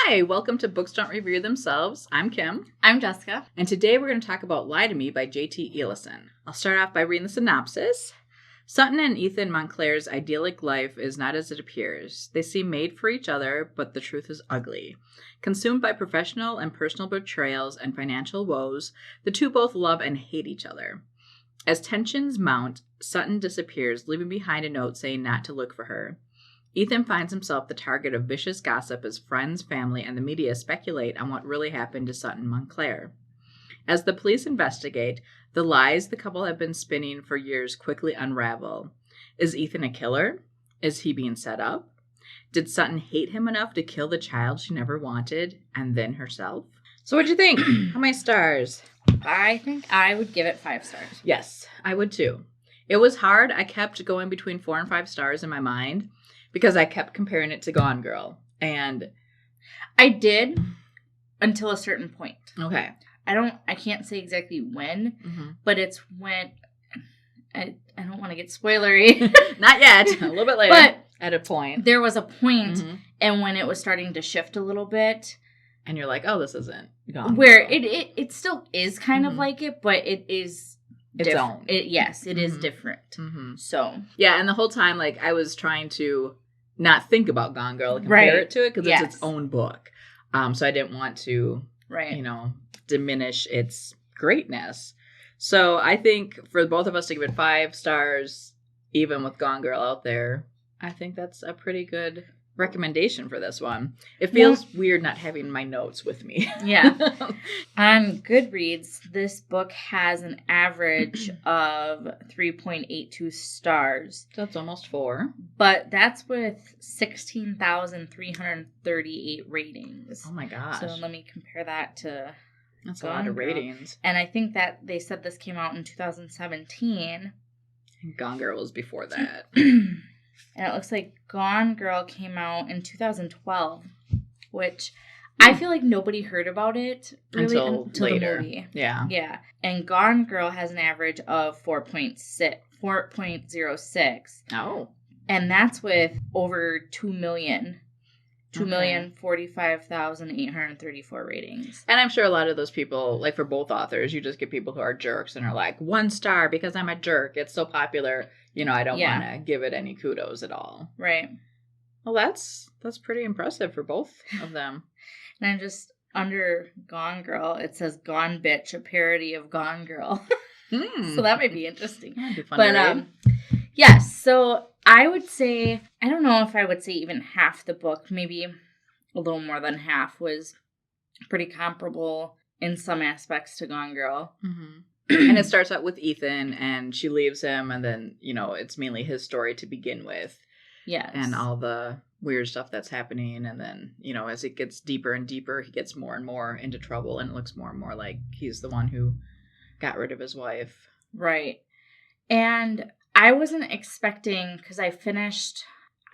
Hi, welcome to Books Don't Review Themselves. I'm Kim. I'm Jessica. And today we're going to talk about Lie to Me by J.T. Ellison. I'll start off by reading the synopsis. Sutton and Ethan Montclair's idyllic life is not as it appears. They seem made for each other, but the truth is ugly. Consumed by professional and personal betrayals and financial woes, the two both love and hate each other. As tensions mount, Sutton disappears, leaving behind a note saying not to look for her. Ethan finds himself the target of vicious gossip as friends, family, and the media speculate on what really happened to Sutton Montclair. As the police investigate, the lies the couple have been spinning for years quickly unravel. Is Ethan a killer? Is he being set up? Did Sutton hate him enough to kill the child she never wanted, and then herself? So what'd you think? How many stars? I think I would give it 5 stars. Yes, I would too. It was hard. I kept going between 4 and 5 stars in my mind because I kept comparing it to Gone Girl. And I did until a certain point. okay. I can't say exactly when, but it's when I don't want to get spoilery. Not yet. A little bit later. But at a point. there was a point and when it was starting to shift a little bit. And you're like, oh, this isn't Gone Where Girl. it still is kind of like it, but it is Its own. Yes, it is different. So. Yeah, and the whole time, like, I was trying to not think about Gone Girl and compare it to it because it's its own book. So I didn't want to, diminish its greatness. So I think for both of us to give it 5 stars, even with Gone Girl out there, I think that's a pretty good recommendation for this one. It feels weird not having my notes with me. Yeah. On Goodreads, this book has an average of 3.82 stars. That's almost 4. But that's with 16,338 ratings. Oh my gosh. So let me compare that to That's a lot of ratings. And I think that they said this came out in 2017. And Gone Girl was before that. And it looks like Gone Girl came out in 2012, which I feel like nobody heard about it really until later. The movie. Yeah. Yeah. And Gone Girl has an average of 4.06. Oh. And that's with over 2,045,834 ratings. And I'm sure a lot of those people, like for both authors, you just get people who are jerks and are like, 1 star because I'm a jerk. It's so popular. I don't want to give it any kudos at all. Right. Well, that's pretty impressive for both of them. And I'm just under Gone Girl, it says Gone Bitch, a parody of Gone Girl. So that might be interesting. That'd be fun to read. Yes. So I would say, I don't know if I would say even half the book, maybe a little more than half was pretty comparable in some aspects to Gone Girl. And it starts out with Ethan, and she leaves him, and then, it's mainly his story to begin with. Yes. And all the weird stuff that's happening, and then, as it gets deeper and deeper, he gets more and more into trouble, and it looks more and more like he's the one who got rid of his wife. Right. And I wasn't expecting, because I finished,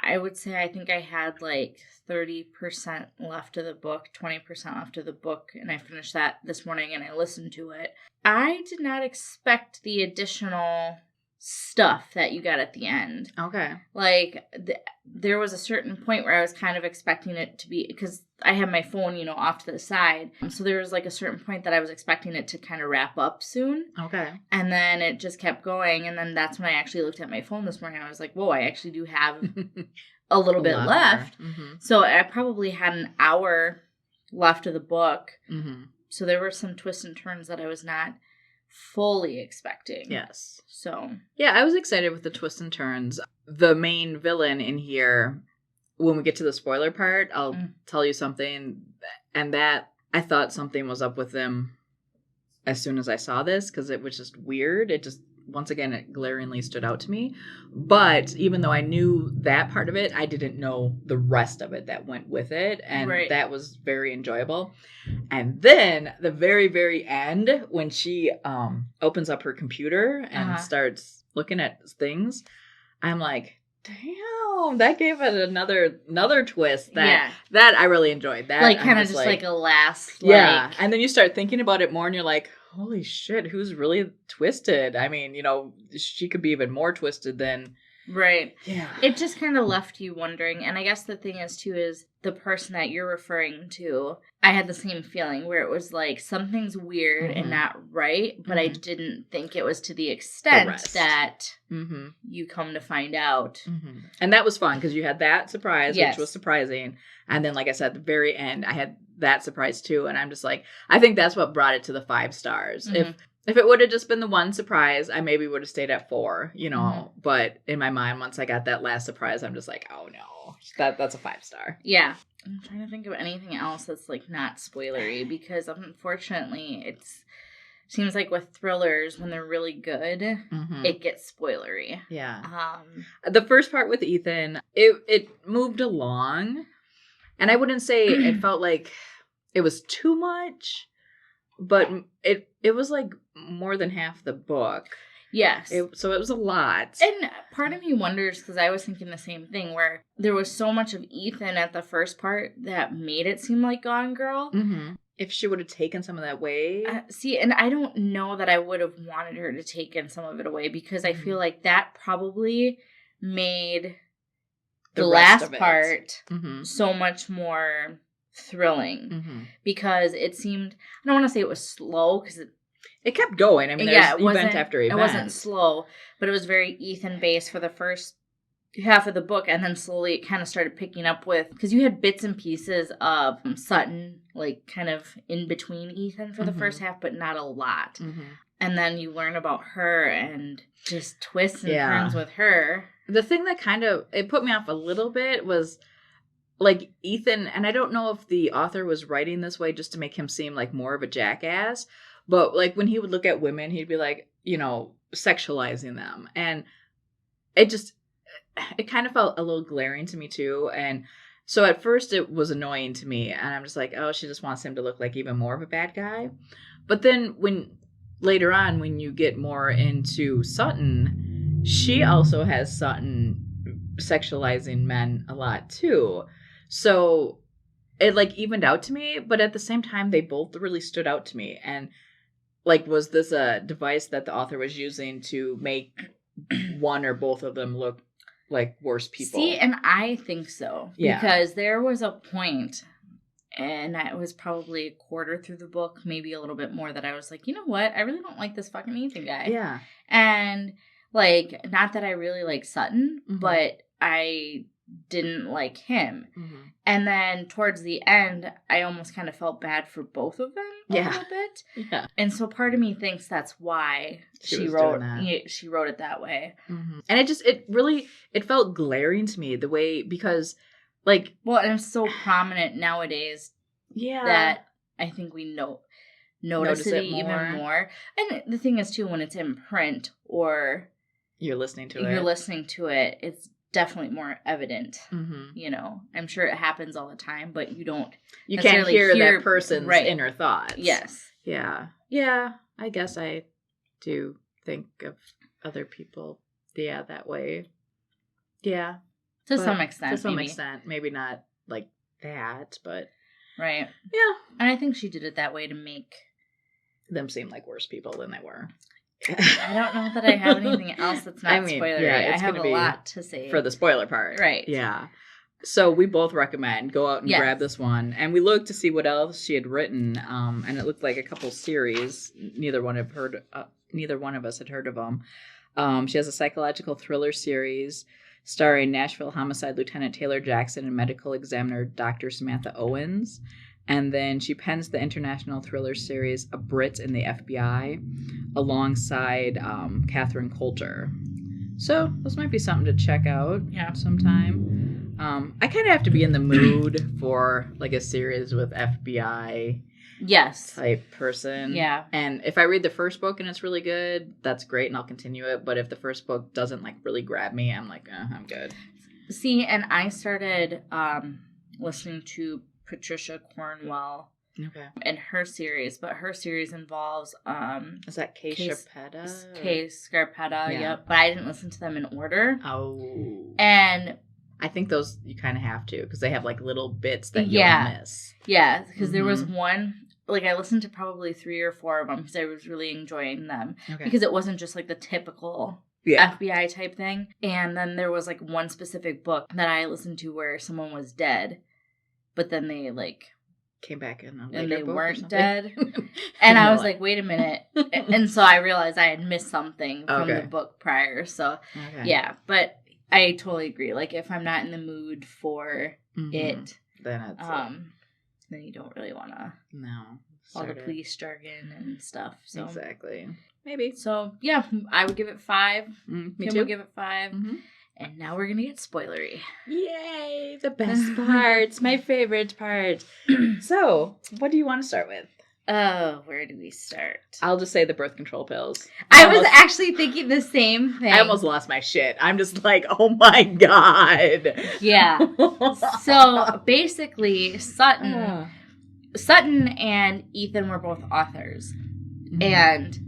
I would say I think I had like 30% left of the book, 20% left of the book, and I finished that this morning and I listened to it. I did not expect the additional stuff that you got at the end. Okay. Like, there was a certain point where I was kind of expecting it to be, because I had my phone, off to the side. So there was like a certain point that I was expecting it to kind of wrap up soon. Okay. And then it just kept going. And then that's when I actually looked at my phone this morning. I was like, whoa, I actually do have a little bit left. So I probably had an hour left of the book. So there were some twists and turns that I was not fully expecting. Yes. So. Yeah, I was excited with the twists and turns. The main villain in here, when we get to the spoiler part, I'll tell you something. And that, I thought something was up with them as soon as I saw this, because it was just weird. It just, once again, it glaringly stood out to me. But even though I knew that part of it, I didn't know the rest of it that went with it. And that was very enjoyable. And then the very, very end, when she opens up her computer and starts looking at things, I'm like, damn, that gave it another twist that I really enjoyed. That like kind of just like a last and then you start thinking about it more and you're like, holy shit, who's really twisted? I mean, she could be even more twisted than Right. Yeah. It just kind of left you wondering. And I guess the thing is, too, is the person that you're referring to, I had the same feeling where it was like something's weird and not right, but I didn't think it was to the extent that you come to find out. And that was fun because you had that surprise, which was surprising. And then, like I said, at the very end, I had that surprise too. And I'm just like, I think that's what brought it to the 5 stars. If it would have just been the one surprise, I maybe would have stayed at 4, you know. But in my mind, once I got that last surprise, I'm just like, oh no, that's a 5 star. Yeah. I'm trying to think of anything else that's like not spoilery because unfortunately it seems like with thrillers, when they're really good, it gets spoilery. Yeah. The first part with Ethan, it moved along. And I wouldn't say it felt like it was too much, but it was like more than half the book. Yes. So it was a lot. And part of me wonders, because I was thinking the same thing, where there was so much of Ethan at the first part that made it seem like Gone Girl. If she would have taken some of that away. See, and I don't know that I would have wanted her to take in some of it away, because I feel like that probably made the last part so much more thrilling. Because it seemed, I don't want to say it was slow, because it kept going. I mean, there's event after event. It wasn't slow, but it was very Ethan-based for the first half of the book, and then slowly it kind of started picking up with, because you had bits and pieces of Sutton, like, kind of in between Ethan for the first half, but not a lot. And then you learn about her, and just twists and turns with her. The thing that kind of, it put me off a little bit was, like, Ethan, and I don't know if the author was writing this way just to make him seem like more of a jackass, but, like, when he would look at women, he'd be, like, you know, sexualizing them. And it kind of felt a little glaring to me, too. And so at first it was annoying to me. And I'm just like, oh, she just wants him to look like even more of a bad guy. But then later on, when you get more into Sutton, she also has Sutton sexualizing men a lot, too. So it, like, evened out to me. But at the same time, they both really stood out to me. And, like, was this a device that the author was using to make one or both of them look like worse people? See, and I think so. Yeah. Because there was a point, and it was probably a quarter through the book, maybe a little bit more, that I was like, you know what? I really don't like this fucking Ethan guy. Yeah. And, like, not that I really like Sutton, but I didn't like him. And then towards the end, I almost kind of felt bad for both of them a little bit. Yeah. And so part of me thinks that's why she wrote it that way. And it felt glaring to me the way, because, like, well, and it's so prominent nowadays that I think we notice it even more. And the thing is, too, when it's in print or you're listening to it, it's definitely more evident. You know, I'm sure it happens all the time, but you can't hear that person's inner thoughts. Yes. Yeah, I guess I do think of other people that way. Yeah, to some extent. Maybe not like that, but right. Yeah, and I think she did it that way to make them seem like worse people than they were. I don't know that I have anything else that's not spoilery. Yeah, I have a lot to say for the spoiler part. Right. Yeah. So we both recommend go out and grab this one. And we looked to see what else she had written, and it looked like a couple series. Neither one of us had heard of them. She has a psychological thriller series starring Nashville homicide Lieutenant Taylor Jackson and medical examiner Dr. Samantha Owens. And then she pens the international thriller series A Brit in the FBI alongside Catherine Coulter. So this might be something to check out sometime. I kind of have to be in the mood for like a series with FBI type person. Yeah. And if I read the first book and it's really good, that's great and I'll continue it. But if the first book doesn't like really grab me, I'm like, I'm good. See, and I started listening to Patricia Cornwell and her series, but her series involves is that Kay Scarpetta? Kay Scarpetta, yep. But I didn't listen to them in order. Oh. And I think those you kind of have to because they have like little bits that you'll miss. Yeah, because there was one, like I listened to probably 3 or 4 of them because I was really enjoying them because it wasn't just like the typical FBI type thing. And then there was like one specific book that I listened to where someone was dead, but then they like came back in and they weren't dead. And I was like, wait a minute. And so I realized I had missed something from the book prior. So yeah, but I totally agree. Like if I'm not in the mood for it, then it's then you don't really want to all the police jargon and stuff. So exactly. Maybe. So yeah, I would give it 5. Me Kim too. would give it 5. And now we're gonna get spoilery. Yay! The best parts, my favorite part. So, what do you want to start with? Oh, where do we start? I'll just say the birth control pills. I was actually thinking the same thing. I almost lost my shit. I'm just like, oh my God. Yeah. So basically, Sutton and Ethan were both authors. And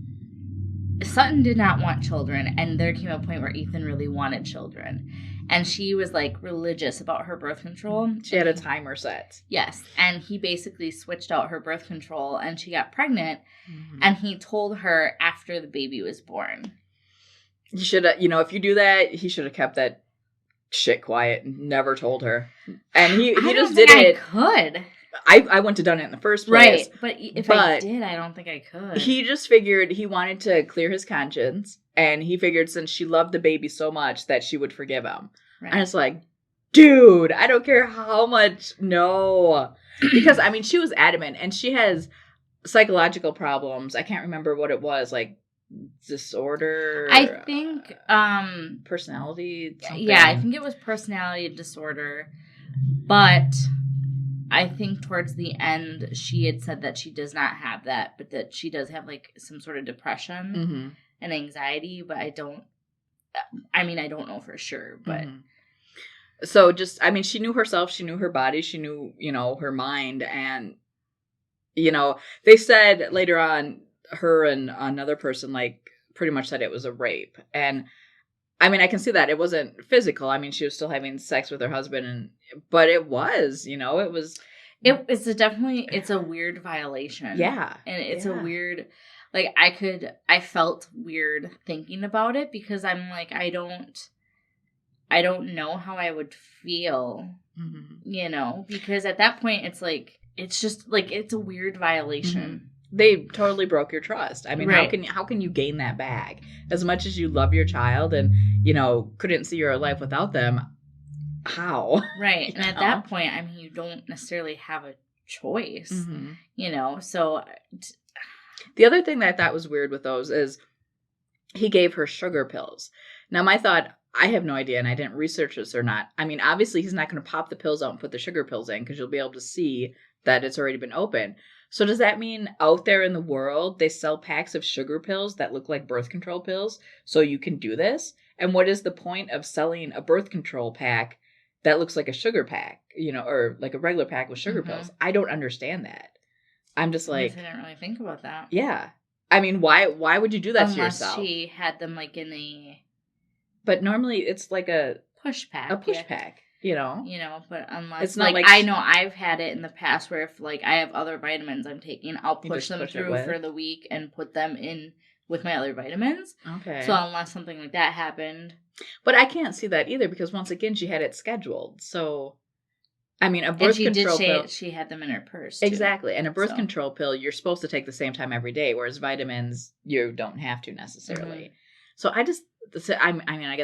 Sutton did not want children, and there came a point where Ethan really wanted children. And she was, like, religious about her birth control. She had a timer set. Yes, and he basically switched out her birth control, and she got pregnant, and he told her after the baby was born. You should have, if you do that, he should have kept that shit quiet and never told her. And he just did it. I could. I wouldn't have done it in the first place. Right, but if I did, I don't think I could. He just figured he wanted to clear his conscience, and he figured since she loved the baby so much that she would forgive him. Right. And it's like, dude, I don't care how much, no. Because, I mean, she was adamant, and she has psychological problems. I can't remember what it was, like disorder. I think, personality something. Yeah, I think it was personality disorder, but I think towards the end, she had said that she does not have that, but that she does have, like, some sort of depression and anxiety, but I don't know for sure, but. So just, I mean, she knew herself, she knew her body, she knew, her mind, and, they said later on, her and another person, like, pretty much said it was a rape, and I mean, I can see that. It wasn't physical. I mean, she was still having sex with her husband, but it was, it was. It's a weird violation. Yeah. And it's a weird, like, I felt weird thinking about it because I'm like, I don't know how I would feel, because at that point it's like, it's just like, it's a weird violation. They totally broke your trust. I mean, right. how can you gain that back? As much as you love your child and, couldn't see your life without them, how? Right. And at that point, I mean, you don't necessarily have a choice, so. The other thing that I thought was weird with those is he gave her sugar pills. Now, my thought, I have no idea, and I didn't research this or not. I mean, obviously, he's not going to pop the pills out and put the sugar pills in because you'll be able to see that it's already been opened. So does that mean out there in the world, they sell packs of sugar pills that look like birth control pills so you can do this? And what is the point of selling a birth control pack that looks like a sugar pack, or like a regular pack with sugar pills? I don't understand that. I'm just like. I didn't really think about that. Yeah. I mean, why would you do that to yourself? Unless she had them like in a. But normally it's like a. Push pack. A push pack. But unless it's not like I know I've had it in the past where if like I have other vitamins I'm taking, I'll push them through for the week and put them in with my other vitamins. Okay. So unless something like that happened. But I can't see that either because once again she had it scheduled. So I mean, a birth control pill. She had them in her purse. Too. Exactly. And a birth control pill you're supposed to take the same time every day, whereas vitamins you don't have to necessarily. So I guess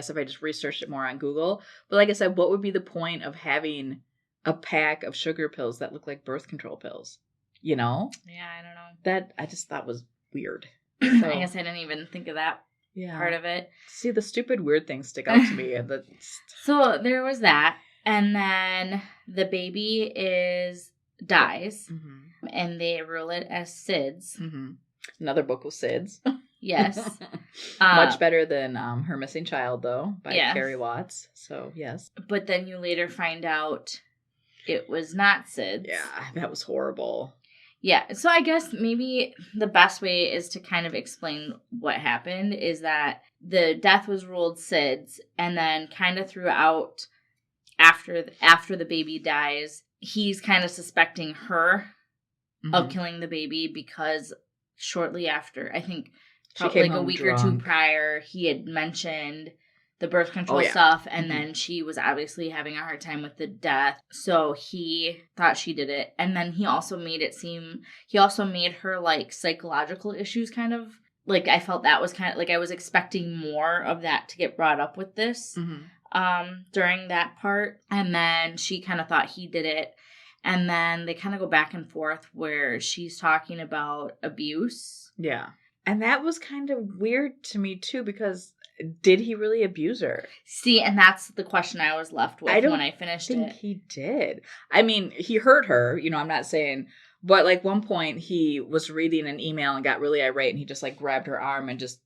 if I just researched it more on Google, but like I said, what would be the point of having a pack of sugar pills that look like birth control pills? Yeah, I don't know. That I just thought was weird. So, I guess I didn't even think of that part of it. See, the stupid weird things stick out to me. So there was that, and then the baby dies, and they rule it as SIDS. Another book with SIDS. Yes. Much better than Her Missing Child, though, by Carrie Watts. So, yes. But then you later find out it was not SIDS. Yeah, that was horrible. Yeah, so I guess maybe the best way is to kind of explain what happened is that the death was ruled SIDS, and then kind of throughout, after the baby dies, he's kind of suspecting her of killing the baby because shortly after, I think She came like home a week drunk. or two prior, he had mentioned the birth control Oh, yeah. stuff, and then she was obviously having a hard time with the death, so he thought she did it. And then he also made her like psychological issues kind of like, I felt that was kind of like, I was expecting more of that to get brought up with this during that part. And then she kind of thought he did it. And then they kind of go back and forth where she's talking about abuse. Yeah. And that was kind of weird to me, too, because did he really abuse her? See, and that's the question I was left with when I finished it. I think he did. I mean, he hurt her, you know, I'm not saying, but like one point he was reading an email and got really irate and he just like grabbed her arm and just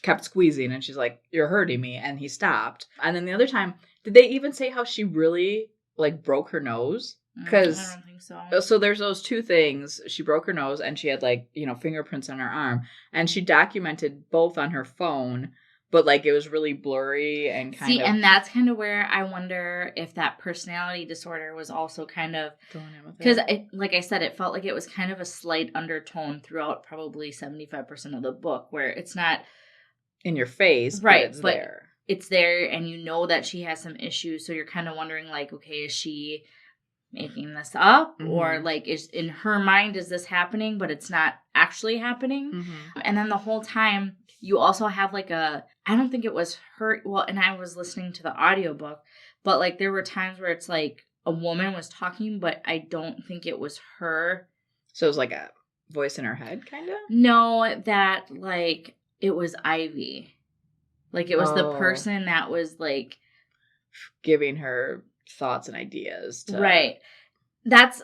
kept squeezing and she's like, "You're hurting me," and he stopped. And then the other time, did they even say how she really like broke her nose? Because I don't think so. So there's those two things. She broke her nose and she had like, you know, fingerprints on her arm, and she documented both on her phone, but like it was really blurry and kind of. And that's kind of where I wonder if that personality disorder was also kind of going in with it. Because, like I said, it felt like it was kind of a slight undertone throughout probably 75% of the book, where it's not in your face, right? But there. It's there, and you know that she has some issues, so you're kind of wondering, like, okay, is she making this up, or like, is in her mind is this happening, but it's not actually happening? And then the whole time you also have like I don't think it was her, well, and I was listening to the audiobook, but like there were times where it's like a woman was talking, but I don't think it was her. So it was like a voice in her head, kind of? No, that like it was Ivy, like it was the person that was like giving her thoughts and ideas to... Right. That's,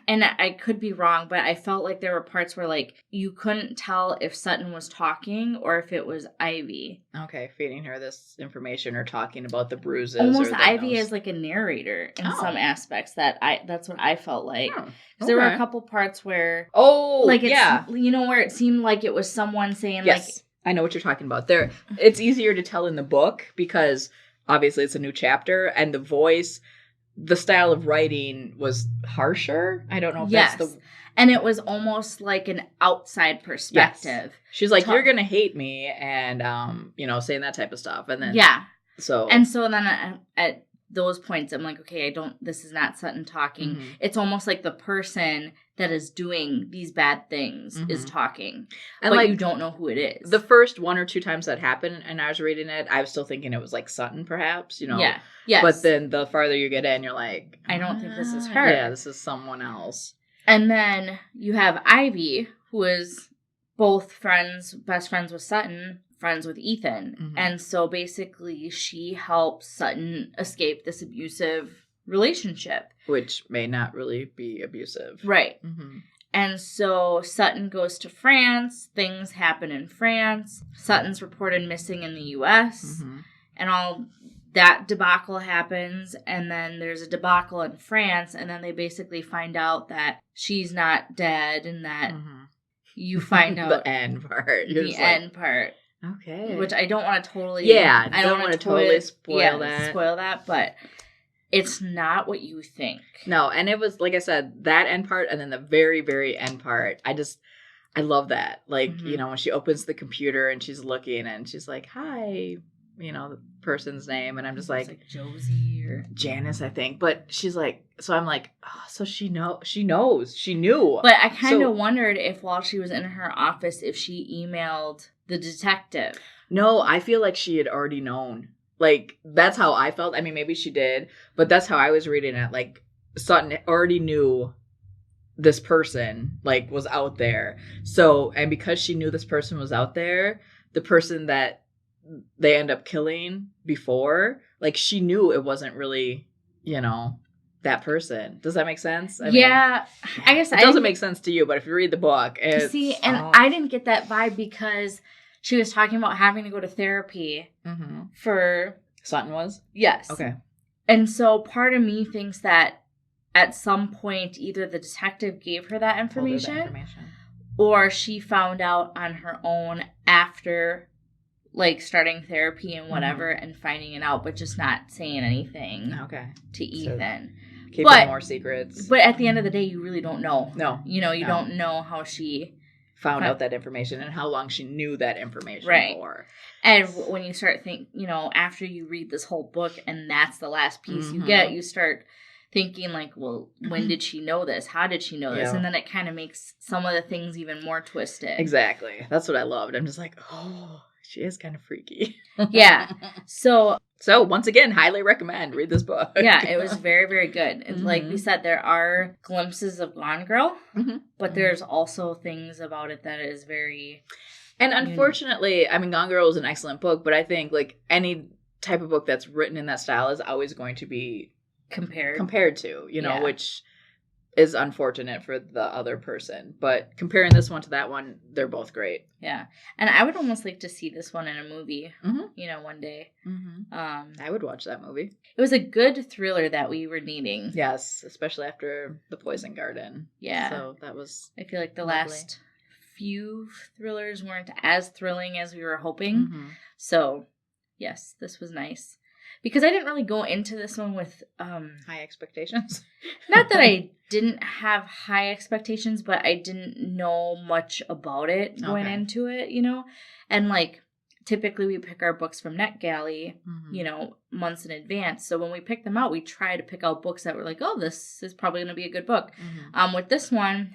and I could be wrong, but I felt like there were parts where like you couldn't tell if Sutton was talking or if it was Ivy. Okay, feeding her this information or talking about the bruises. Almost Ivy is like a narrator in some aspects. That's what I felt like. There were a couple parts where like it's, you know, where it seemed like it was someone saying like, I know what you're talking about. There, it's easier to tell in the book because obviously it's a new chapter, and the voice, the style of writing was harsher. I don't know if that's the... And it was almost like an outside perspective. Yes. She's like, "You're going to hate me," and, you know, saying that type of stuff. And then... Yeah. So... And so then at those points, I'm like, okay, this is not Sutton talking. It's almost like the person that is doing these bad things is talking. And but like, you don't know who it is. The first one or two times that happened and I was reading it, I was still thinking it was like Sutton, perhaps, you know? Yeah. Yes. But then the farther you get in, you're like, I don't think this is her. Yeah, this is someone else. And then you have Ivy, who is both best friends with Sutton, friends with Ethan. And so basically she helps Sutton escape this abusive relationship. Which may not really be abusive. Right. And so Sutton goes to France. Things happen in France. Sutton's reported missing in the U.S. And all that debacle happens. And then there's a debacle in France. And then they basically find out that she's not dead and that you find out the end part. The end part. Okay. Which I don't want to totally... Yeah, I don't want to totally spoil that, but it's not what you think. No, and it was, like I said, that end part and then the very, very end part. I love that. Like, you know, when she opens the computer and she's looking and she's like, "Hi," you know, the person's name. And I'm just like Josie or Janice, I think. But she's like, so I'm like, oh, so she knows. She knew. But I kind of wondered if while she was in her office, if she emailed the detective. No, I feel like she had already known. Like, that's how I felt. I mean, maybe she did, but that's how I was reading it. Like, Sutton already knew this person, like, was out there. So, and because she knew this person was out there, the person that they end up killing before, like, she knew it wasn't really, you know, that person. Does that make sense? I mean, I guess it doesn't make sense to you, but if you read the book, it's... See, and I didn't get that vibe because she was talking about having to go to therapy for... Sutton was? Yes. Okay. And so part of me thinks that at some point either the detective gave her that information or she found out on her own after, like, starting therapy and whatever and finding it out, but just not saying anything to Ethan. So keeping more secrets. But at the end of the day, you really don't know. No. You know, you don't know how she found out that information and how long she knew that information for. And when you start after you read this whole book and that's the last piece you get, you start thinking like, well, when did she know this? How did she know this? And then it kind of makes some of the things even more twisted. Exactly. That's what I loved. I'm just like, oh, she is kind of freaky. Yeah. So once again, highly recommend. Read this book. Yeah, it was very, very good. And like we said, there are glimpses of Gone Girl, but there's also things about it that is very... And unfortunately, I mean, Gone Girl is an excellent book, but I think like any type of book that's written in that style is always going to be compared to, which is unfortunate for the other person. But comparing this one to that one, they're both great. Yeah. And I would almost like to see this one in a movie, one day. I would watch that movie. It was a good thriller that we were needing. Yes, especially after The Poison Garden. Yeah. So that was I feel like the last few thrillers weren't as thrilling as we were hoping. So, yes, this was nice. Because I didn't really go into this one with... high expectations. Not that I didn't have high expectations, but I didn't know much about it going into it, And, like, typically we pick our books from NetGalley, months in advance. So when we pick them out, we try to pick out books that were like, oh, this is probably going to be a good book. With this one,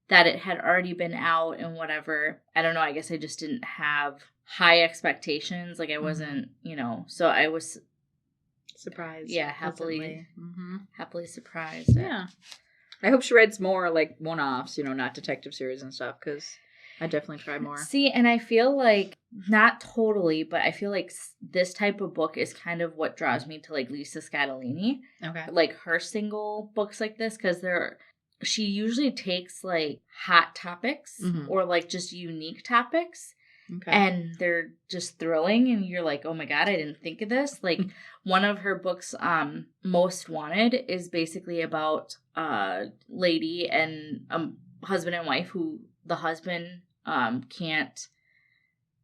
that it had already been out and whatever, I don't know, I guess I just didn't have high expectations. Like I wasn't, so I was surprised. Yeah, happily surprised. Yeah. I hope she writes more like one-offs, not detective series and stuff, because I definitely try more. See, and I feel like, not totally, but I feel like this type of book is kind of what draws me to like Lisa Scatolini. Okay. Like her single books like this, because she usually takes like hot topics or like just unique topics. Okay. And they're just thrilling and you're like, oh my God, I didn't think of this. Like one of her books, Most Wanted, is basically about a lady and husband and wife who the husband can't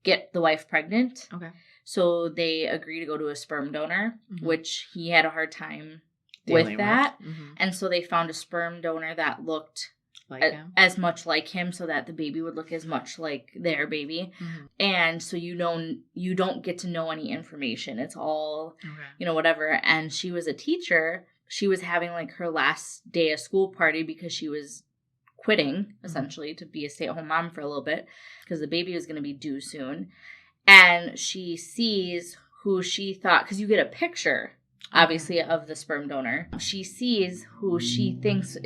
get the wife pregnant. Okay. So they agree to go to a sperm donor, which he had a hard time with that. And so they found a sperm donor that looked as much like him so that the baby would look as much like their baby. And so you don't get to know any information. It's all, whatever. And she was a teacher. She was having like her last day of school party because she was quitting essentially to be a stay-at-home mom for a little bit because the baby was going to be due soon. And she sees who she thought, because you get a picture obviously of the sperm donor. She sees who she thinks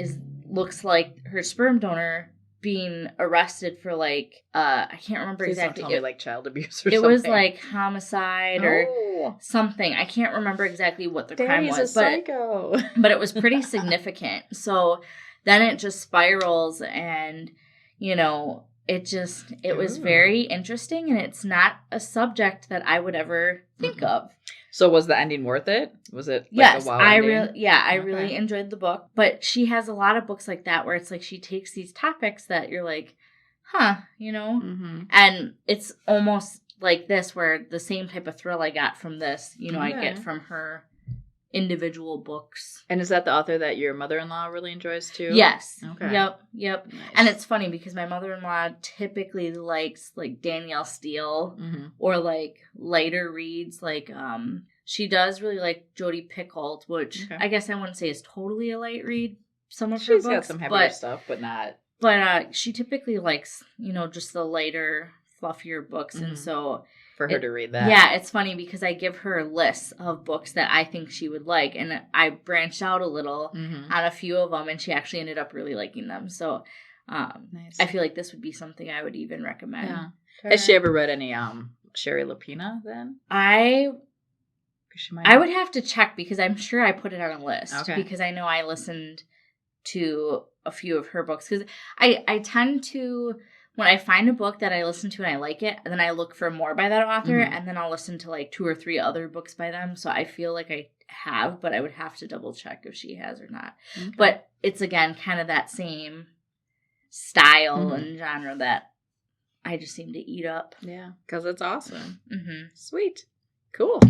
looks like her sperm donor being arrested for like I can't remember exactly. Don't tell me like child abuse or something. It was like homicide or something. I can't remember exactly what the crime was. He's a psycho. But it was pretty significant. So then it just spirals and it was very interesting, and it's not a subject that I would ever think of. So was the ending worth it? Was it yes, a wow ending? I really enjoyed the book. But she has a lot of books like that where it's like she takes these topics that you're like, huh, and it's almost like this where the same type of thrill I got from this, I get from her individual books. And is that the author that your mother-in-law really enjoys too? Yes. Okay. Yep. Nice. And it's funny because my mother-in-law typically likes like Danielle Steele or like lighter reads. Like she does really like Jodi Picoult, which I guess I wouldn't say is totally a light read. Some of her books. She's got some heavier stuff, but not. But she typically likes, just the lighter, fluffier books. And so for her to read that. Yeah, it's funny because I give her lists of books that I think she would like, and I branched out a little on a few of them, and she actually ended up really liking them. So nice. I feel like this would be something I would even recommend. Yeah. Has she ever read any Sherry Lapina then? I would have to check because I'm sure I put it on a list because I know I listened to a few of her books because I tend to... When I find a book that I listen to and I like it, then I look for more by that author, and then I'll listen to like 2 or 3 other books by them. So I feel like I have, but I would have to double check if she has or not. Okay. But it's, again, kind of that same style and genre that I just seem to eat up. Yeah, because it's awesome. Sweet. Cool.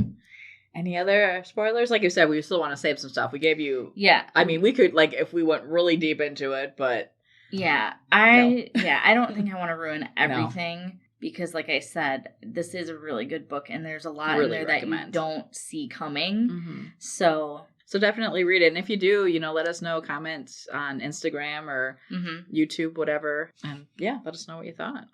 Any other spoilers? Like you said, we still want to save some stuff. We gave you... Yeah. I mean, we could, like, if we went really deep into it, but... Yeah, I don't think I want to ruin everything. No. Because, like I said, this is a really good book, and there's a lot Really in there that you don't see coming. Mm-hmm. So definitely read it. And if you do, let us know, comments on Instagram or YouTube, whatever. And yeah, let us know what you thought.